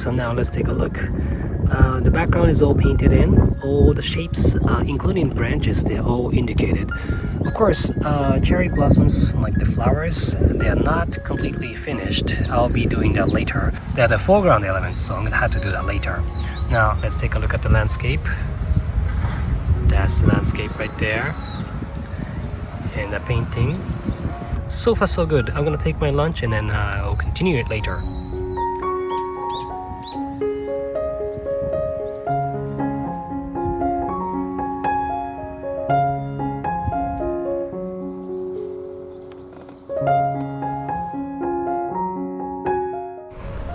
so now let's take a look. The background is all painted in. All the shapes, including branches, they're all indicated. Of course, cherry blossoms, like the flowers, they are not completely finished. I'll be doing that later. They're the foreground elements, so I'm gonna have to do that later. Now, let's take a look at the landscape. That's the landscape right there. And the painting. So far so good. I'm gonna take my lunch and then I'll continue it later.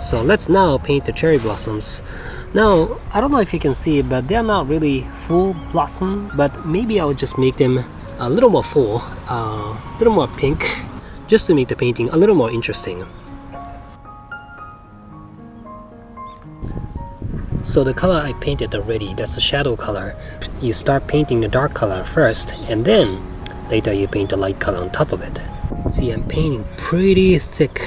So let's now paint the cherry blossoms. Now, I don't know if you can see it, but they're not really full blossom, but maybe I'll just make them a little more full, a little more pink, just to make the painting a little more interesting. So the color I painted already, that's the shadow color. You start painting the dark color first, and then later you paint the light color on top of it. See, I'm painting pretty thick.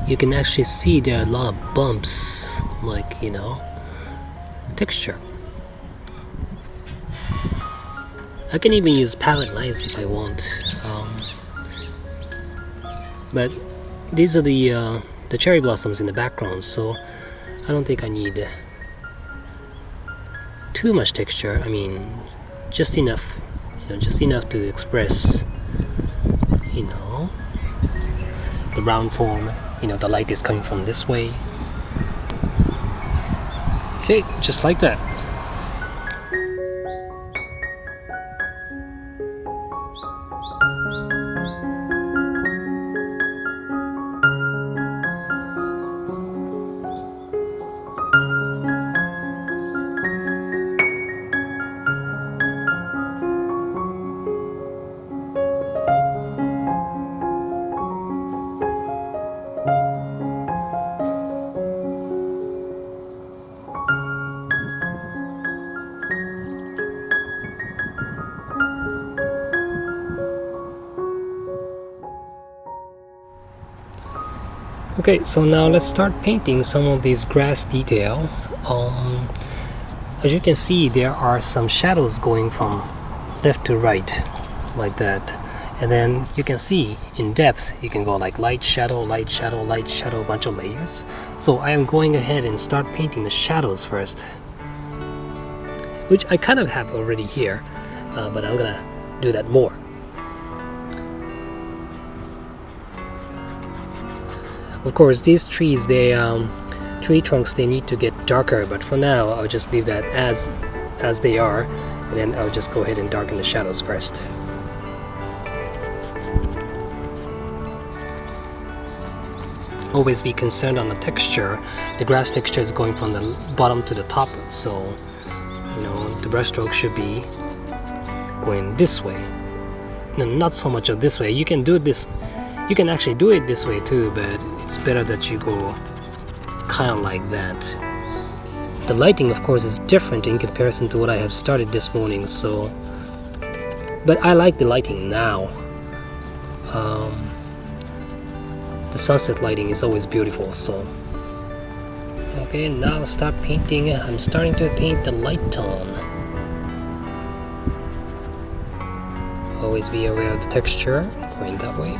You can actually see there are a lot of bumps, like, you know, texture. I can even use palette knives if I want. But these are the cherry blossoms in the background, so I don't think I need too much texture. I mean, just enough, just enough to express, the round form. The light is coming from this way. Okay, just like that. Okay, so now let's start painting some of these grass detail. As you can see, there are some shadows going from left to right, like that. And then you can see in depth, you can go like light, shadow, light, shadow, light, shadow, a bunch of layers. So I am going ahead and start painting the shadows first, which I kind of have already here, but I'm gonna do that more. Of course, these trees, tree trunks, they need to get darker, but for now, I'll just leave that as they are, and then I'll just go ahead and darken the shadows first. Always be concerned on the texture. The grass texture is going from the bottom to the top, so the brush stroke should be going this way. No, not so much of this way. You can do this. You can actually do it this way too, but it's better that you go kind of like that. The lighting, of course, is different in comparison to what I have started this morning, so... But I like the lighting now. The sunset lighting is always beautiful, so... Okay, now I'll start painting. I'm starting to paint the light tone. Always be aware of the texture, going that way.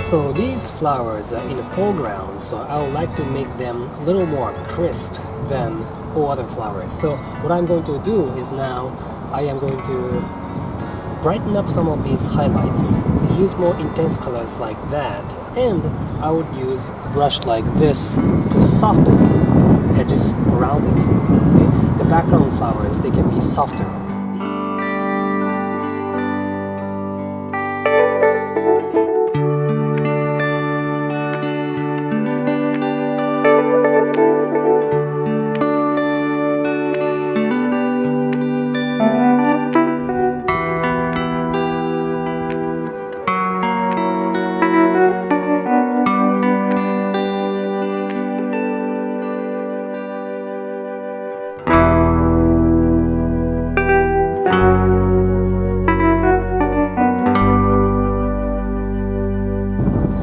So these flowers are in the foreground, so I would like to make them a little more crisp than all other flowers. So what I'm going to do is now I am going to brighten up some of these highlights, use more intense colors like that, and I would use a brush like this to soften edges around it. Okay? The background flowers, they can be softer.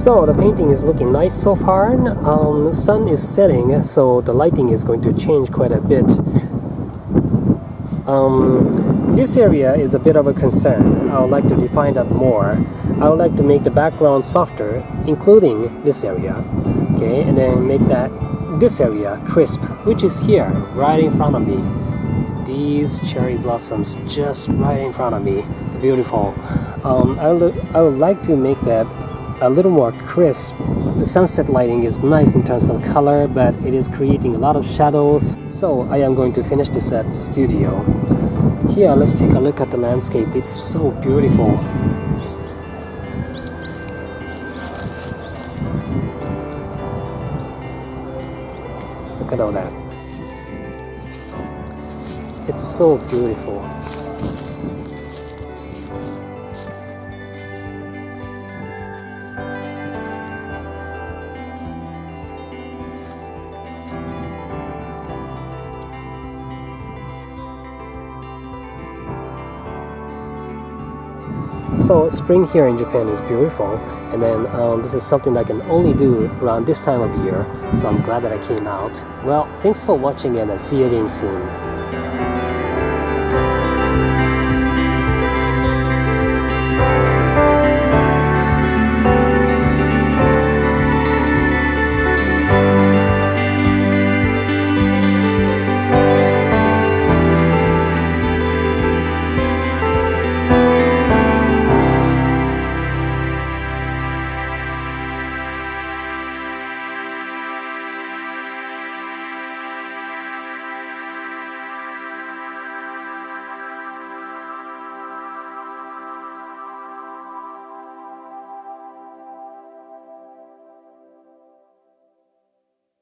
So the painting is looking nice so far. The sun is setting, so the lighting is going to change quite a bit. This area is a bit of a concern. I would like to define that more. I would like to make the background softer, including this area. Okay, and then make this area crisp, which is here, right in front of me. These cherry blossoms just right in front of me. They're beautiful. I would like to make that a little more crisp. The sunset lighting is nice in terms of color, but it is creating a lot of shadows. So I am going to finish this at studio. Here, let's take a look at the landscape. It's so beautiful. Look at all that. It's so beautiful. So spring here in Japan is beautiful, and then this is something I can only do around this time of year, so I'm glad that I came out. Well, thanks for watching and I'll see you again soon.